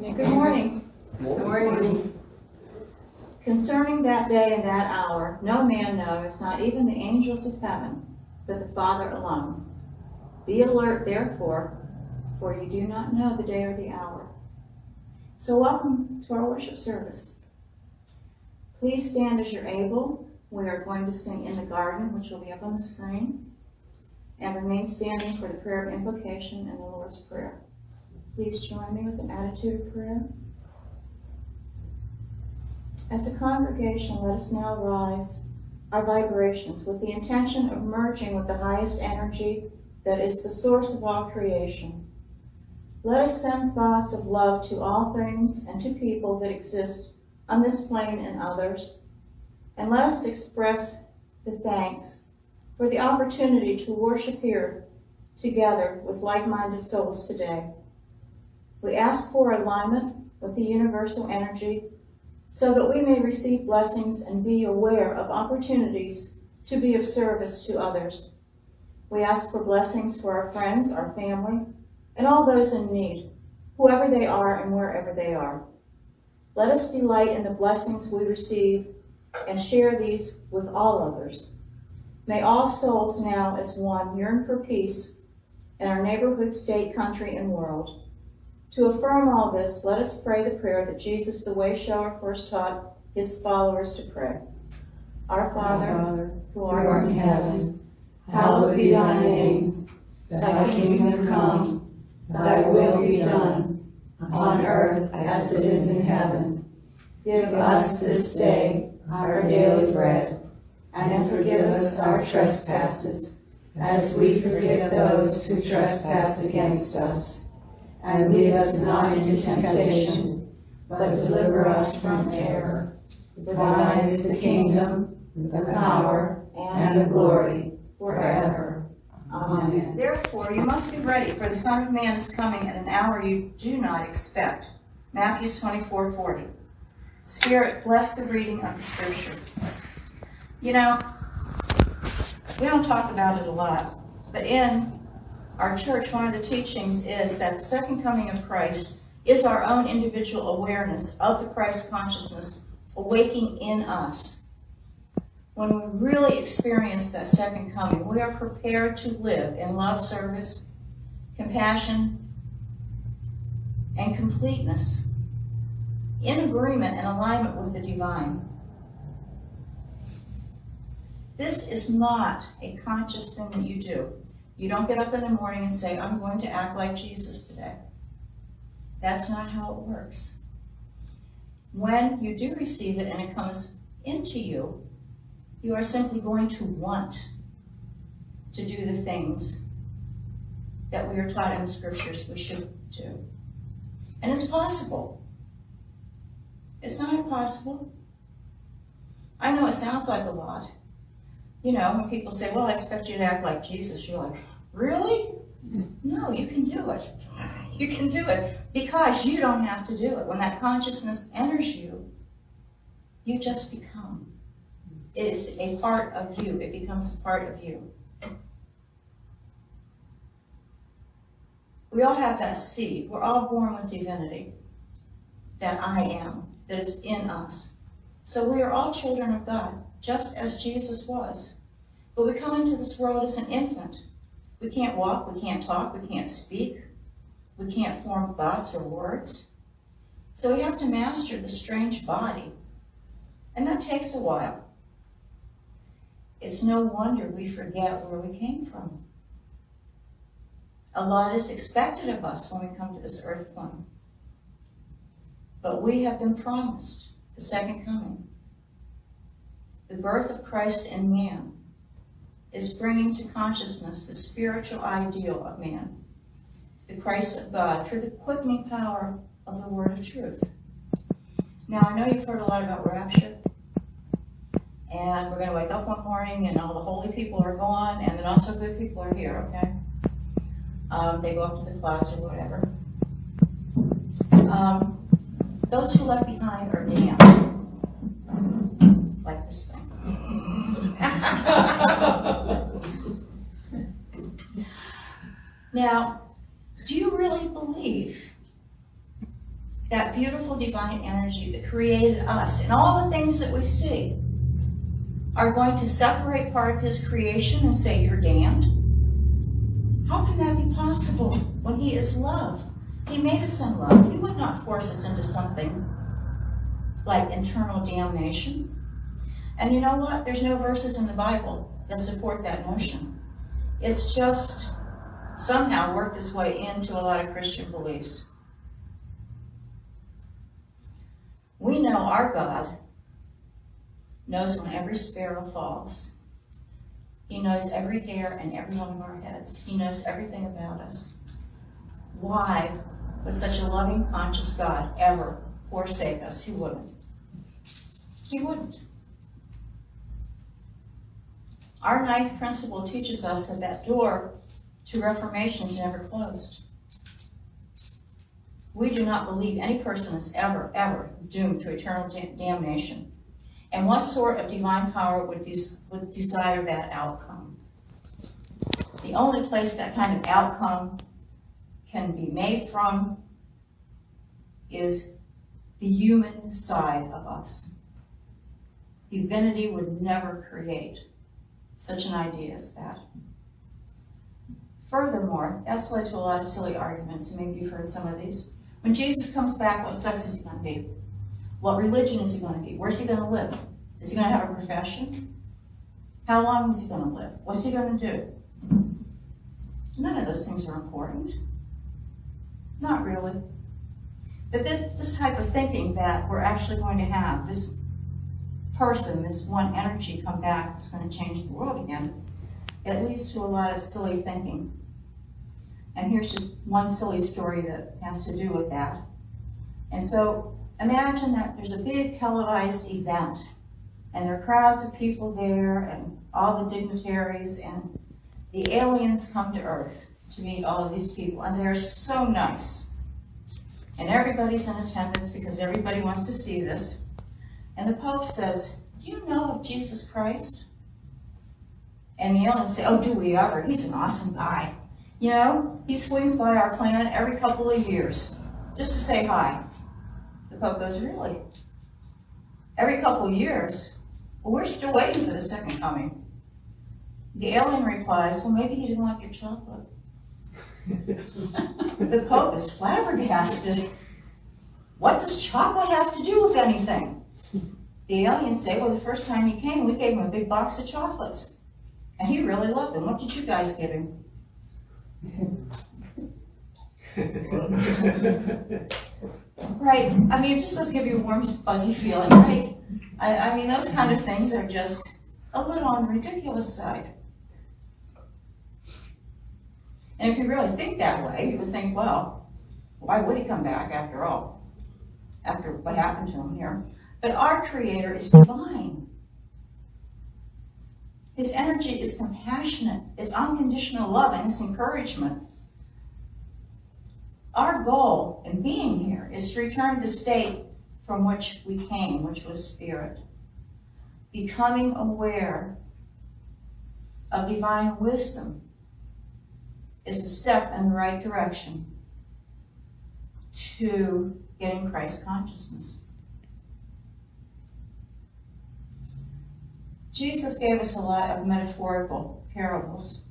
Good morning. Good morning. Concerning that day and that hour, no man knows, not even the angels of heaven, but the Father alone. Be alert, therefore, for you do not know the day or the hour. So welcome to our worship service. Please stand as you're able. We are going to sing In the Garden, which will be up on the screen, and remain standing for the prayer of invocation and the Lord's Prayer. Please join me with an attitude of prayer. As a congregation, let us now rise our vibrations with the intention of merging with the highest energy that is the source of all creation. Let us send thoughts of love to all things and to people that exist on this plane and others, and let us express the thanks for the opportunity to worship here together with like-minded souls today. We ask for alignment with the universal energy so that we may receive blessings and be aware of opportunities to be of service to others. We ask for blessings for our friends, our family, and all those in need, whoever they are and wherever they are. Let us delight in the blessings we receive and share these with all others. May all souls now as one yearn for peace in our neighborhood, state, country, and world. To affirm all this, let us pray the prayer that Jesus, the way shower, first taught his followers to pray. Our Father, who art in heaven, hallowed be thy name. Thy kingdom come, thy will be done, on earth as it is in heaven. Give us this day our daily bread, and forgive us our trespasses, as we forgive those who trespass against us. And lead us not into temptation, but deliver us from error. For thine is the kingdom, the power, and the glory, forever. Amen. Therefore, you must be ready, for the Son of Man is coming at an hour you do not expect. Matthew 24:40. Spirit, bless the reading of the Scripture. You know, we don't talk about it a lot, but in our church, one of the teachings is that the second coming of Christ is our own individual awareness of the Christ consciousness awaking in us. When we really experience that second coming, we are prepared to live in love, service, compassion, and completeness, in agreement and alignment with the divine. This is not a conscious thing that you do. You don't get up in the morning and say, I'm going to act like Jesus today. That's not how it works. When you do receive it and it comes into you, you are simply going to want to do the things that we are taught in the Scriptures we should do. And it's possible. It's not impossible. I know it sounds like a lot. You know, when people say, well, I expect you to act like Jesus, you're like, really? No, you can do it. You can do it because you don't have to do it. When that consciousness enters you, you just become. It is a part of you. It becomes a part of you. We all have that seed. We're all born with divinity, that I am, that is in us. So we are all children of God, just as Jesus was. But we come into this world as an infant. We can't walk, we can't talk, we can't speak, we can't form thoughts or words. So we have to master the strange body. And that takes a while. It's no wonder we forget where we came from. A lot is expected of us when we come to this earth plane. But we have been promised the second coming. The birth of Christ in man is bringing to consciousness the spiritual ideal of man, the Christ of God, through the quickening power of the word of truth. Now, I know you've heard a lot about rapture, and we're going to wake up one morning and all the holy people are gone, and the not so good people are here, okay? They go up to the clouds or whatever. Those who left behind are damned, like this thing. Now, do you really believe that beautiful divine energy that created us and all the things that we see, are going to separate part of his creation and say, you're damned? How can that be possible when he is love? He made us in love. He would not force us into something like internal damnation. And you know what? There's no verses in the Bible that support that notion. It's just somehow worked its way into a lot of Christian beliefs. We know our God knows when every sparrow falls. He knows every hair and every one of our heads. He knows everything about us. Why would such a loving, conscious God ever forsake us? He wouldn't. He wouldn't. Our ninth principle teaches us that that door to reformation is never closed. We do not believe any person is ever, ever doomed to eternal damnation. And what sort of divine power would desire that outcome? The only place that kind of outcome can be made from is the human side of us. Divinity would never create such an idea as that. Furthermore, that's led to a lot of silly arguments. Maybe you've heard some of these. When Jesus comes back, what sex is he going to be? What religion is he going to be? Where's he going to live? Is he going to have a profession? How long is he going to live? What's he going to do? None of those things are important. Not really. But this type of thinking that we're actually going to have this person, this one energy come back that's going to change the world again, it leads to a lot of silly thinking. And here's just one silly story that has to do with that. And so imagine that there's a big televised event, and there are crowds of people there, and all the dignitaries, and the aliens come to Earth to meet all of these people, and they're so nice. And everybody's in attendance because everybody wants to see this. And the Pope says, do you know of Jesus Christ? And the aliens say, oh, do we ever? He's an awesome guy. You know, he swings by our planet every couple of years just to say hi. The Pope goes, really? Every couple of years? Well, we're still waiting for the second coming. The alien replies, well, maybe he didn't like your chocolate. The Pope is flabbergasted. What does chocolate have to do with anything? The aliens say, well, the first time he came, we gave him a big box of chocolates. And he really loved them. What did you guys give him? Right. I mean, it just does give you a warm, fuzzy feeling, right? I mean, those kind of things are just a little on the ridiculous side. And if you really think that way, you would think, well, why would he come back after all? After what happened to him here. But our Creator is divine. His energy is compassionate. It's unconditional love and it's encouragement. Our goal in being here is to return to the state from which we came, which was spirit. Becoming aware of divine wisdom is a step in the right direction to getting Christ consciousness. Jesus gave us a lot of metaphorical parables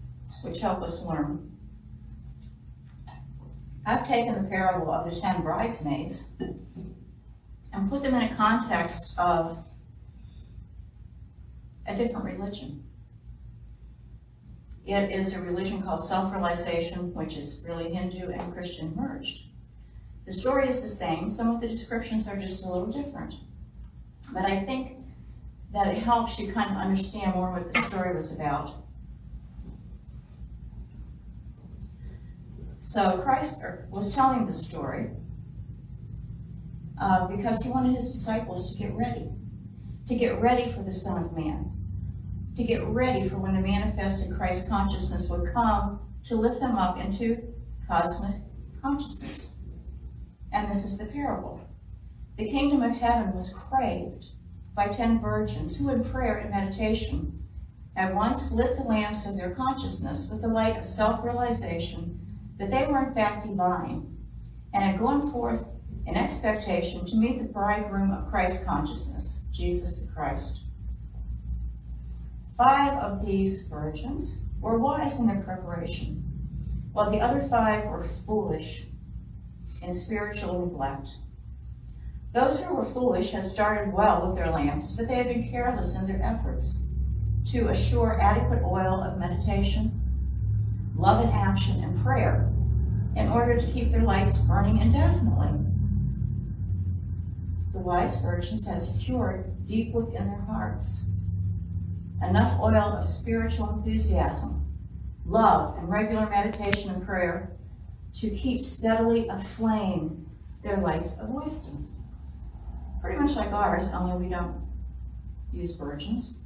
which help us learn. I've taken the parable of the 10 bridesmaids and put them in a context of a different religion. It is a religion called self-realization, which is really Hindu and Christian merged. The story is the same. Some of the descriptions are just a little different. But I think that it helps you kind of understand more what the story was about. So Christ was telling the story because he wanted his disciples to get ready for the Son of Man, to get ready for when the manifested Christ consciousness would come to lift them up into cosmic consciousness. And this is the parable. The kingdom of heaven was craved by 10 virgins who in prayer and meditation at once lit the lamps of their consciousness with the light of self-realization that they were in fact divine, and had gone forth in expectation to meet the bridegroom of Christ consciousness, Jesus the Christ. 5 of these virgins were wise in their preparation, while the other 5 were foolish in spiritual neglect. Those who were foolish had started well with their lamps, but they had been careless in their efforts to assure adequate oil of meditation, love in action, and prayer in order to keep their lights burning indefinitely. The wise virgins had secured deep within their hearts enough oil of spiritual enthusiasm, love, and regular meditation and prayer to keep steadily aflame their lights of wisdom. Pretty much like ours, only we don't use virgins.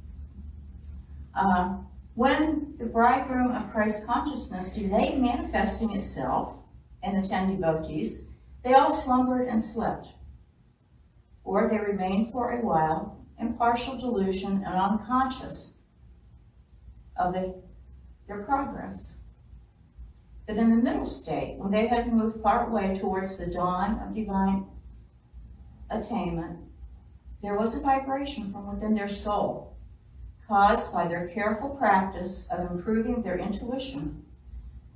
When the bridegroom of Christ consciousness delayed manifesting itself in the 10 devotees, they all slumbered and slept, or they remained for a while in partial delusion and unconscious of their progress. But in the middle state, when they had moved part way towards the dawn of divine attainment, there was a vibration from within their soul, caused by their careful practice of improving their intuition,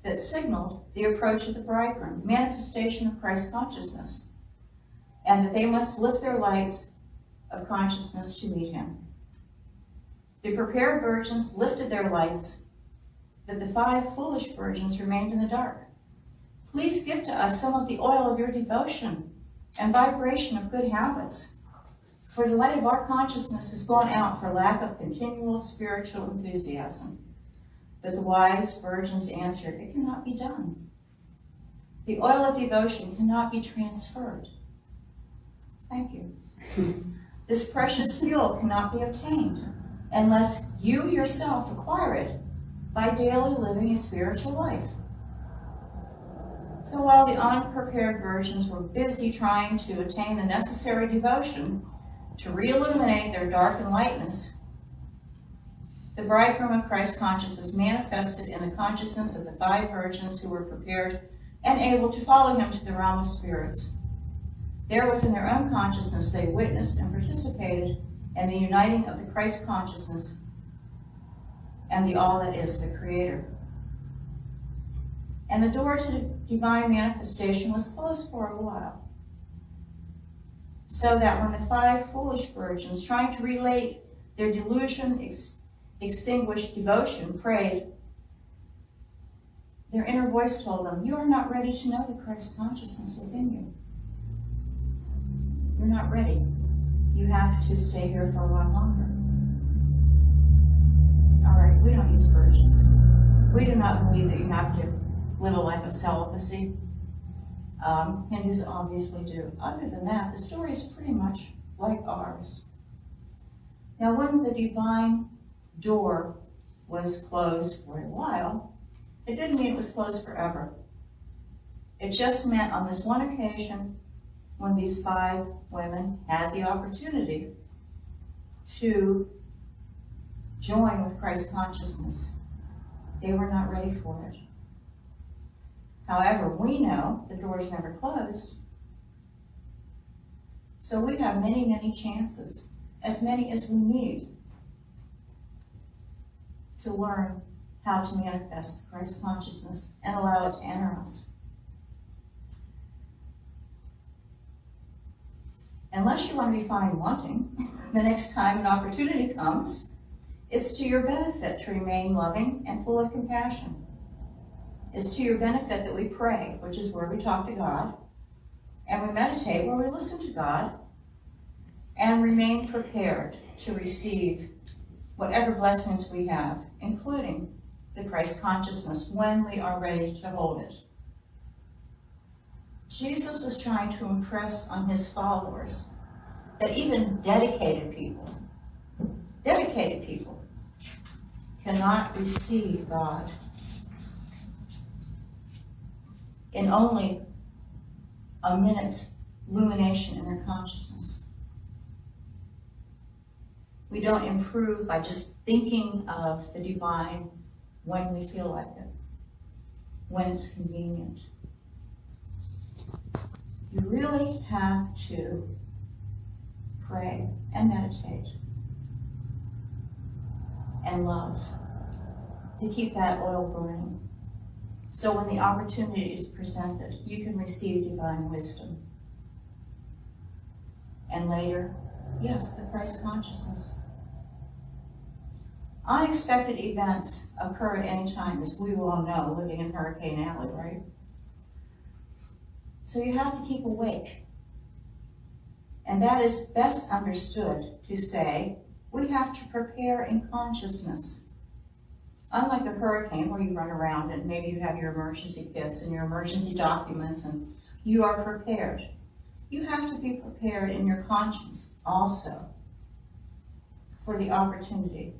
that signaled the approach of the bridegroom, manifestation of Christ consciousness, and that they must lift their lights of consciousness to meet him. The prepared virgins lifted their lights, but the 5 foolish virgins remained in the dark. Please give to us some of the oil of your devotion and vibration of good habits, for the light of our consciousness has gone out for lack of continual spiritual enthusiasm. But the wise virgins answered, it cannot be done. The oil of devotion cannot be transferred. Thank you. This precious fuel cannot be obtained unless you yourself acquire it by daily living a spiritual life. So while the unprepared virgins were busy trying to attain the necessary devotion to re-illuminate their darkened lightness, the bridegroom of Christ consciousness manifested in the consciousness of the 5 virgins who were prepared and able to follow him to the realm of spirits. There within their own consciousness they witnessed and participated in the uniting of the Christ consciousness and the all that is the Creator. And the door to the divine manifestation was closed for a while, so that when the 5 foolish virgins, trying to relate their delusion extinguished devotion, prayed, their inner voice told them, you are not ready to know the Christ consciousness within you. You're not ready. You have to stay here for a while longer. All right, we don't use virgins. We do not believe that you have to live a life of celibacy. Hindus obviously do. Other than that, the story is pretty much like ours. Now, when the divine door was closed for a while, it didn't mean it was closed forever. It just meant on this one occasion when these 5 women had the opportunity to join with Christ consciousness, they were not ready for it. However, we know the door's never closed, so we have many, many chances, as many as we need, to learn how to manifest Christ consciousness and allow it to enter us. Unless you want to be found wanting, the next time an opportunity comes, it's to your benefit to remain loving and full of compassion. It's to your benefit that we pray, which is where we talk to God, and we meditate, where we listen to God, and remain prepared to receive whatever blessings we have, including the Christ consciousness, when we are ready to hold it. Jesus was trying to impress on his followers that even dedicated people cannot receive God in only a minute's illumination in their consciousness. We don't improve by just thinking of the divine when we feel like it, when it's convenient. You really have to pray and meditate and love to keep that oil burning. So when the opportunity is presented, you can receive divine wisdom. And later, yes, the Christ consciousness. Unexpected events occur at any time, as we all know, living in Hurricane Alley, right? So you have to keep awake. And that is best understood to say, we have to prepare in consciousness. Unlike a hurricane where you run around and maybe you have your emergency kits and your emergency documents and you are prepared. You have to be prepared in your conscience also for the opportunity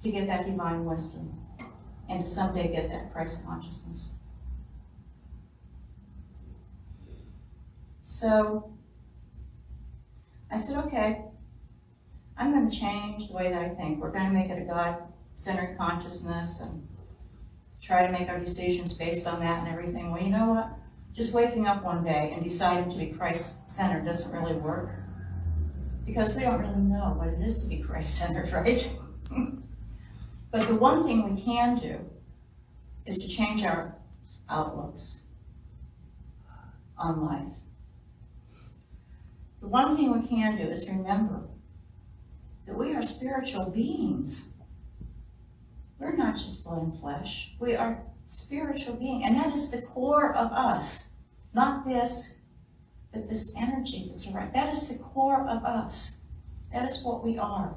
to get that divine wisdom and to someday get that Christ consciousness. So I said, okay, I'm going to change the way that I think. We're going to make it a God-centered consciousness and try to make our decisions based on that and everything. Well, you know what? Just waking up one day and deciding to be Christ-centered doesn't really work because we don't really know what it is to be Christ-centered, right? But the one thing we can do is to change our outlooks on life. The one thing we can do is remember that we are spiritual beings. We're not just blood and flesh. We are spiritual beings, and that is the core of us. Not this, but this energy that's around. That is the core of us. That is what we are.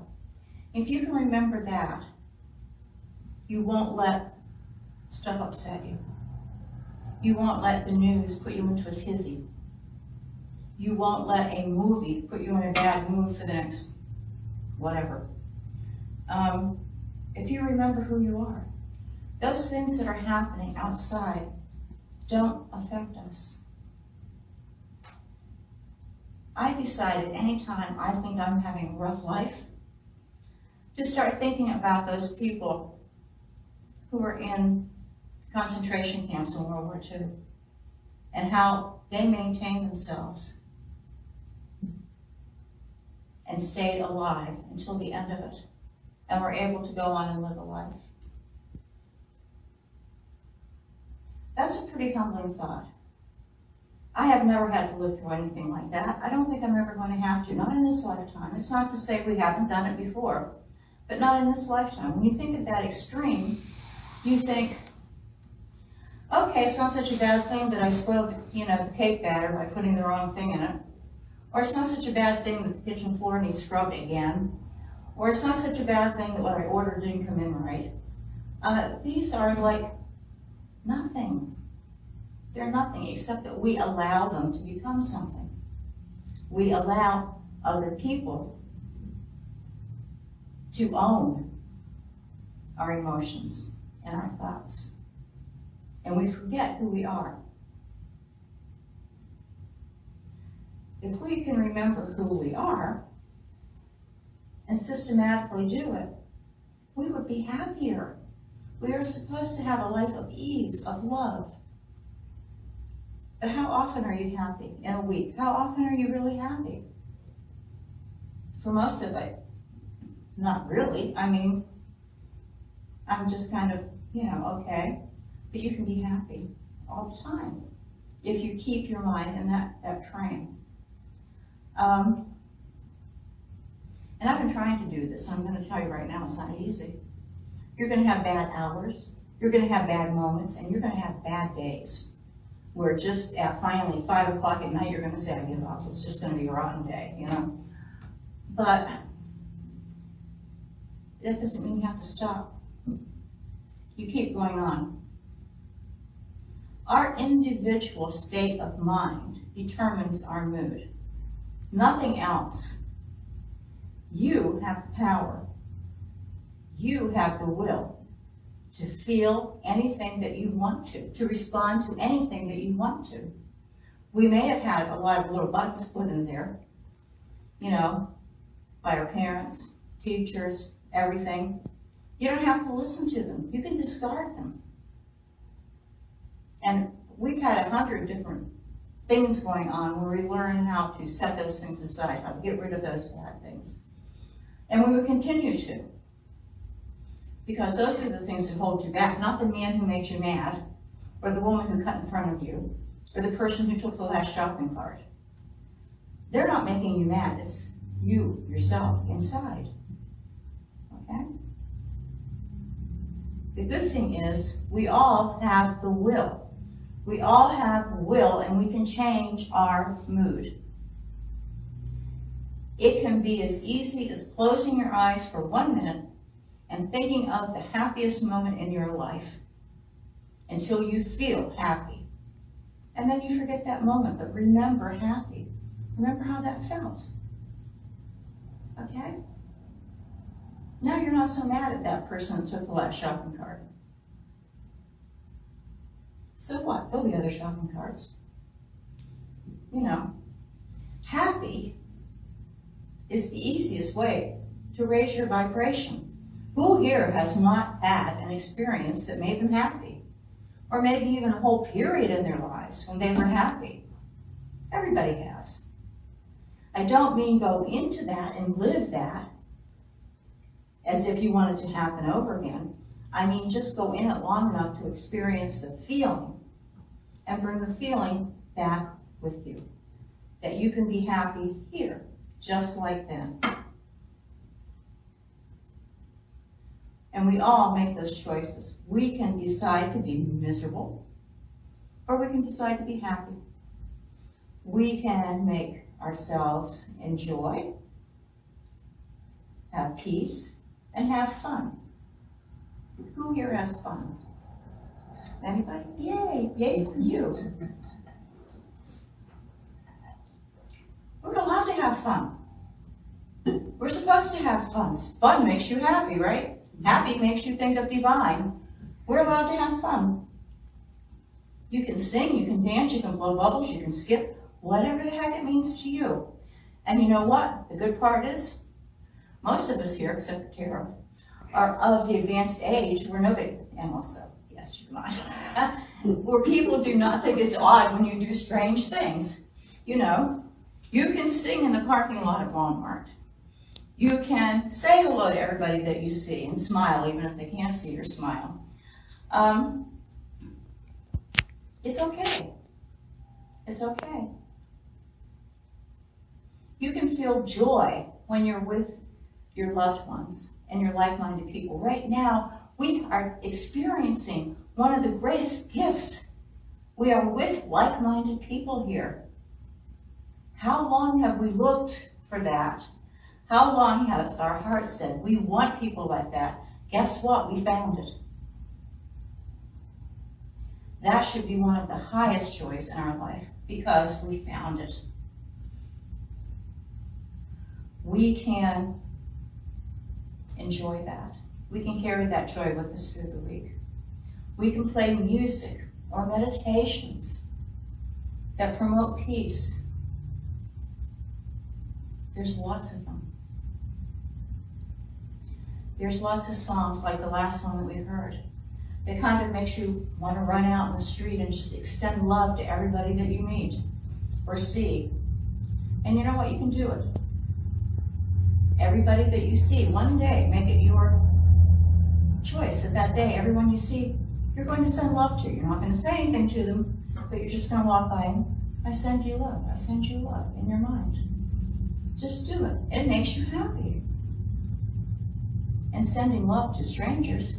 If you can remember that, you won't let stuff upset you. You won't let the news put you into a tizzy. You won't let a movie put you in a bad mood for the next whatever. If you remember who you are, those things that are happening outside don't affect us. I decided anytime I think I'm having a rough life, to start thinking about those people who were in concentration camps in World War II and how they maintained themselves and stayed alive until the end of it and were able to go on and live a life. That's a pretty humbling thought. I have never had to live through anything like that. I don't think I'm ever going to have to, not in this lifetime. It's not to say we haven't done it before, but not in this lifetime. When you think of that extreme, you think, okay, it's not such a bad thing that I spoiled the cake batter by putting the wrong thing in it. Or it's not such a bad thing that the kitchen floor needs scrubbed again. Or it's not such a bad thing that what I ordered didn't come in right. These are like nothing. They're nothing except that we allow them to become something. We allow other people to own our emotions and our thoughts. And we forget who we are. If we can remember who we are and systematically do it, we would be happier. We are supposed to have a life of ease, of love. But how often are you happy in a week? How often are you really happy? For most of it, not really. I mean, I'm just kind of, okay. But you can be happy all the time if you keep your mind in that train. And I've been trying to do this. I'm going to tell you right now, it's not easy. You're going to have bad hours. You're going to have bad moments, and you're going to have bad days. Where just at finally 5 o'clock at night, you're going to say, I give up. It's just going to be a rotten day, But that doesn't mean you have to stop. You keep going on. Our individual state of mind determines our mood. Nothing else. You have the power. You have the will to feel anything that you want to respond to anything that you want to. We may have had a lot of little buttons put in there, by our parents, teachers, everything. You don't have to listen to them. You can discard them. And we've had 100 different things going on where we learn how to set those things aside, how to get rid of those bad things. And we will continue to. Because those are the things that hold you back, not the man who made you mad, or the woman who cut in front of you, or the person who took the last shopping cart. They're not making you mad, it's you, yourself, inside. Okay? The good thing is, we all have the will. We all have will, and we can change our mood. It can be as easy as closing your eyes for 1 minute and thinking of the happiest moment in your life until you feel happy. And then you forget that moment, but remember happy. Remember how that felt. Okay? Now you're not so mad at that person that took the last shopping cart. So what? There'll be other shopping carts. You know, happy is the easiest way to raise your vibration. Who here has not had an experience that made them happy? Or maybe even a whole period in their lives when they were happy? Everybody has. I don't mean go into that and live that as if you want it to happen over again. I mean just go in it long enough to experience the feeling and bring the feeling back with you. That you can be happy here, just like then. And we all make those choices. We can decide to be miserable, or we can decide to be happy. We can make ourselves enjoy, have peace, and have fun. Who here has fun? Anybody? Yay! Yay for you. We're allowed to have fun. We're supposed to have fun. Fun makes you happy, right? Happy makes you think of divine. We're allowed to have fun. You can sing, you can dance, you can blow bubbles, you can skip, whatever the heck it means to you. And you know what? The good part is, most of us here, except for Cheryl, are of the advanced age where nobody, and also, yes, you're not, where people do not think it's odd when you do strange things. You know, you can sing in the parking lot at Walmart. You can say hello to everybody that you see and smile, even if they can't see your smile. It's okay. It's okay. You can feel joy when you're with your loved ones and your like-minded people. Right now, we are experiencing one of the greatest gifts. We are with like-minded people here. How long have we looked for that? How long has our heart said, we want people like that? Guess what? We found it. That should be one of the highest joys in our life because we found it. We can enjoy that. We can carry that joy with us through the week. We can play music or meditations that promote peace. There's lots of them. There's lots of songs like the last one that we heard that kind of makes you want to run out in the street and just extend love to everybody that you meet or see. And you know what? You can do it. Everybody that you see, one day, make it your choice that day, everyone you see, you're going to send love to. You're not going to say anything to them, but you're just going to walk by and I send you love. I send you love in your mind. Just do it. It makes you happy. And sending love to strangers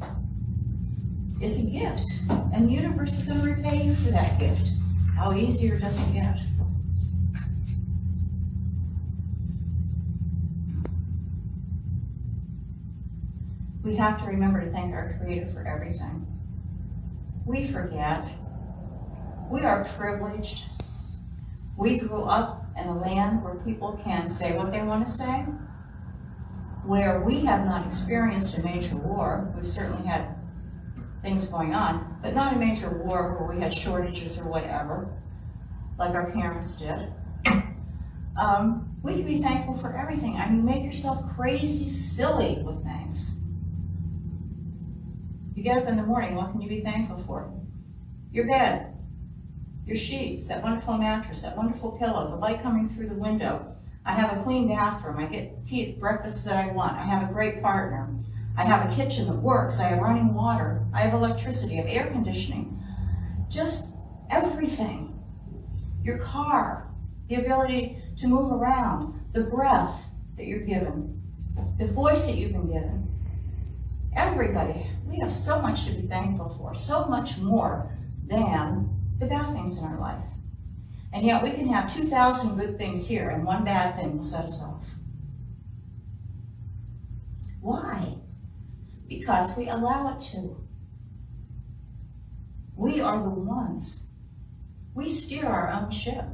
is a gift. And the universe is going to repay you for that gift. How easier does it get? We have to remember to thank our Creator for everything. We forget. We are privileged. We grew up in a land where people can say what they want to say, where we have not experienced a major war. We've certainly had things going on, but not a major war where we had shortages or whatever, like our parents did. We can be thankful for everything. I mean, make yourself crazy silly with things. You get up in the morning, what can you be thankful for? Your bed. your sheets, that wonderful mattress, that wonderful pillow, the light coming through the window. I have a clean bathroom. I get tea, breakfast that I want. I have a great partner. I have a kitchen that works. I have running water. I have electricity. I have air conditioning. Just everything. Your car, the ability to move around, the breath that you're given, the voice that you've been given. Everybody, we have so much to be thankful for, so much more than the bad things in our life. And yet we can have 2,000 good things here and one bad thing will set us off. Why? Because we allow it to. We are the ones. We steer our own ship.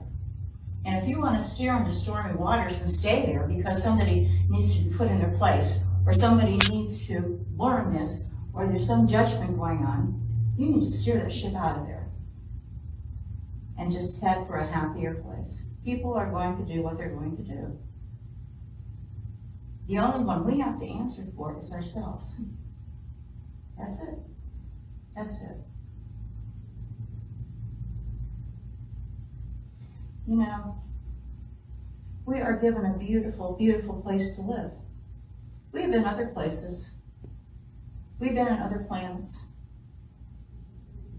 And if you want to steer into stormy waters and stay there because somebody needs to be put into place, or somebody needs to learn this, or there's some judgment going on, you need to steer that ship out of there and just head for a happier place. People are going to do what they're going to do. The only one we have to answer for is ourselves. That's it. That's it. You know, we are given a beautiful, beautiful place to live. We have been other places. We've been on other planets.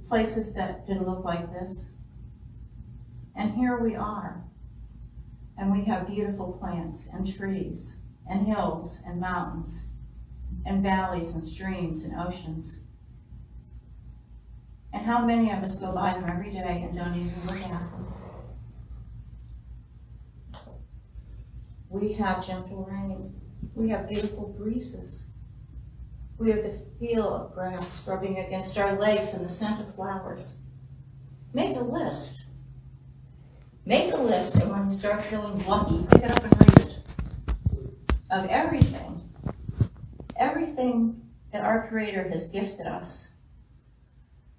Places that didn't look like this. And here we are. And we have beautiful plants and trees and hills and mountains and valleys and streams and oceans. And how many of us go by them every day and don't even look at them? We have gentle rain. We have beautiful breezes. We have the feel of grass rubbing against our legs and the scent of flowers. Make a list. Make a list, and when you start feeling lucky, pick it up and read it. Of everything that our Creator has gifted us,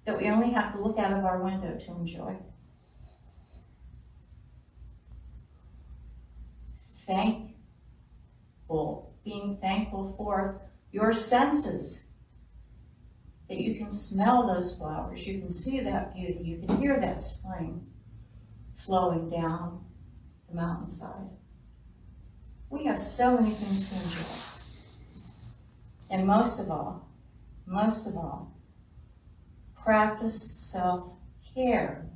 that we only have to look out of our window to enjoy. Being thankful for your senses, that you can smell those flowers, you can see that beauty, you can hear that spring flowing down the mountainside. We have so many things to enjoy. And most of all, practice self-care.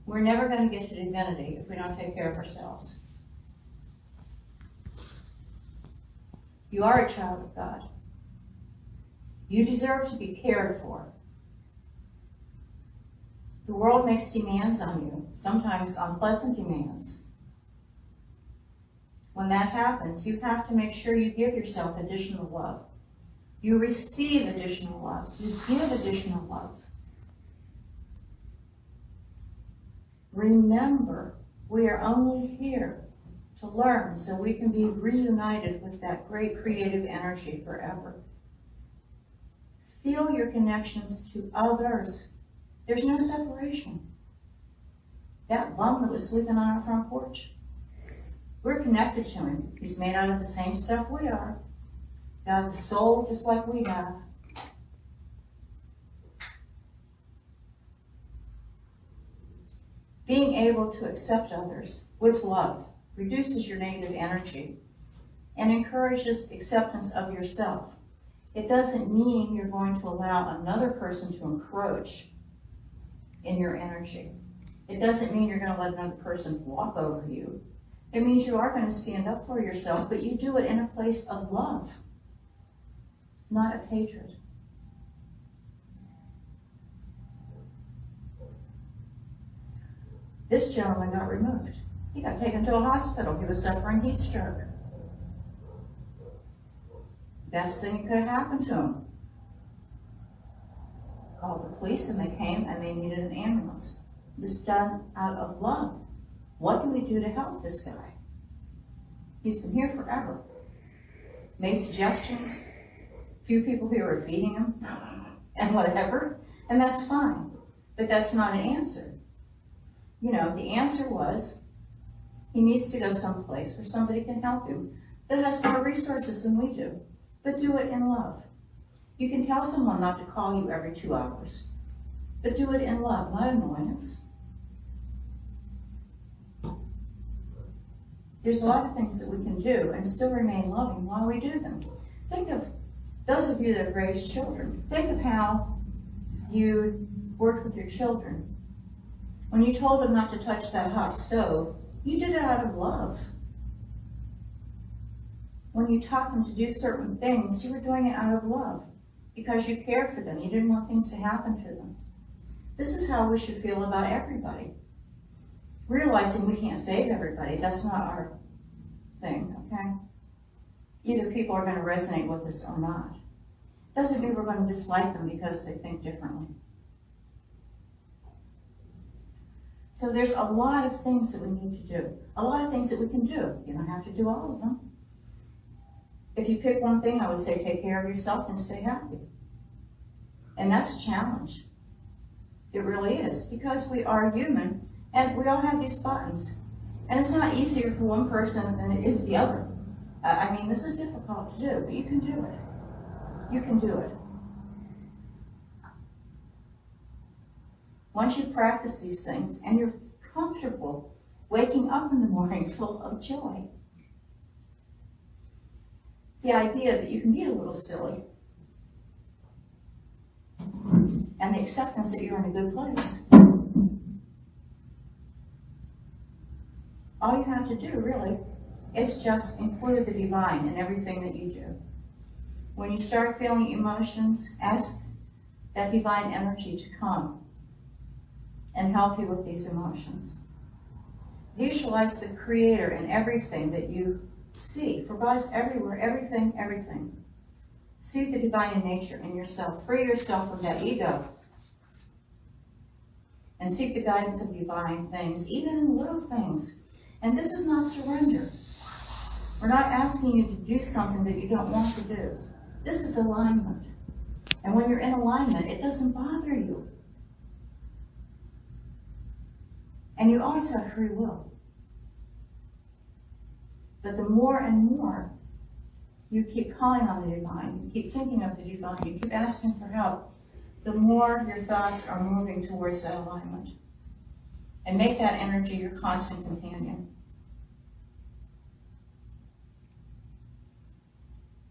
We're never going to get to divinity if we don't take care of ourselves. You are a child of God. You deserve to be cared for. The world makes demands on you, sometimes unpleasant demands. When that happens, you have to make sure you give yourself additional love. You receive additional love. You give additional love. Remember, we are only here to learn so we can be reunited with that great creative energy forever. Feel your connections to others. There's no separation. That bum that was sleeping on our front porch, we're connected to him. He's made out of the same stuff we are. Got the soul just like we have. Being able to accept others with love reduces your negative energy and encourages acceptance of yourself. It doesn't mean you're going to allow another person to encroach in your energy. It doesn't mean you're going to let another person walk over you. It means you are going to stand up for yourself, but you do it in a place of love, not of hatred. This gentleman got removed. He got taken to a hospital. He was suffering heat stroke. Best thing that could have happened to him. Called the police and they came and they needed an ambulance. It was done out of love. What can we do to help this guy? He's been here forever. Made suggestions. Few people here are feeding him and whatever, and that's fine. But that's not an answer. You know, the answer was he needs to go someplace where somebody can help him that has more resources than we do, but do it in love. You can tell someone not to call you every 2 hours. But do it in love, not annoyance. There's a lot of things that we can do and still remain loving while we do them. Think of those of you that have raised children. Think of how you worked with your children. When you told them not to touch that hot stove, you did it out of love. When you taught them to do certain things, you were doing it out of love because you cared for them. You didn't want things to happen to them. This is how we should feel about everybody. Realizing we can't save everybody, that's not our thing, okay? Either people are going to resonate with us or not. Doesn't mean we're going to dislike them because they think differently. So there's a lot of things that we need to do. A lot of things that we can do. You don't have to do all of them. If you pick one thing, I would say take care of yourself and stay happy. And that's a challenge. It really is, because we are human and we all have these buttons. And it's not easier for one person than it is the other. I mean, this is difficult to do, but you can do it. You can do it. Once you practice these things and you're comfortable waking up in the morning full of joy, the idea that you can be a little silly, and the acceptance that you're in a good place. All you have to do, really, is just include the divine in everything that you do. When you start feeling emotions, ask that divine energy to come and help you with these emotions. Visualize the Creator in everything that you see. For God's everywhere, everything, everything. See the divine in nature in yourself. Free yourself from that ego. And seek the guidance of divine things, even in little things. And this is not surrender. We're not asking you to do something that you don't want to do. This is alignment. And when you're in alignment, it doesn't bother you. And you always have free will. But the more and more you keep calling on the divine, you keep thinking of the divine, you keep asking for help, the more your thoughts are moving towards that alignment. And make that energy your constant companion.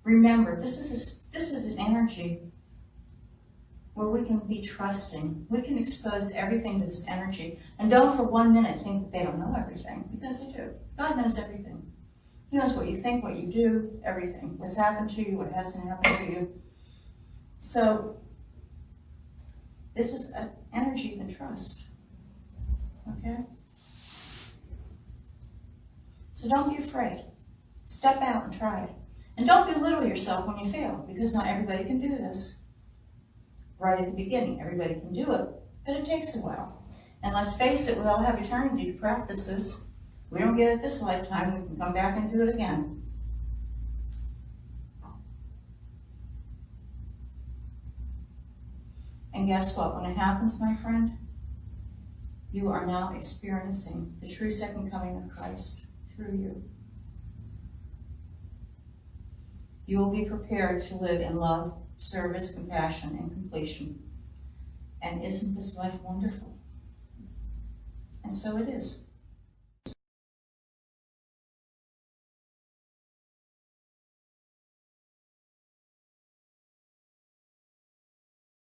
Remember, this is an energy where we can be trusting. We can expose everything to this energy. And don't for 1 minute think that they don't know everything, because they do. God knows everything. He knows what you think, what you do, everything. What's happened to you, what hasn't happened to you. So, this is an energy you can trust. Okay? So don't be afraid. Step out and try it. And don't belittle yourself when you fail, because not everybody can do this. Right at the beginning, everybody can do it, but it takes a while. And let's face it, we all have eternity to practice this. We don't get it this lifetime, we can come back and do it again. And guess what? When it happens, my friend, you are now experiencing the true second coming of Christ through you. You will be prepared to live in love, service, compassion, and completion. And isn't this life wonderful? And so it is.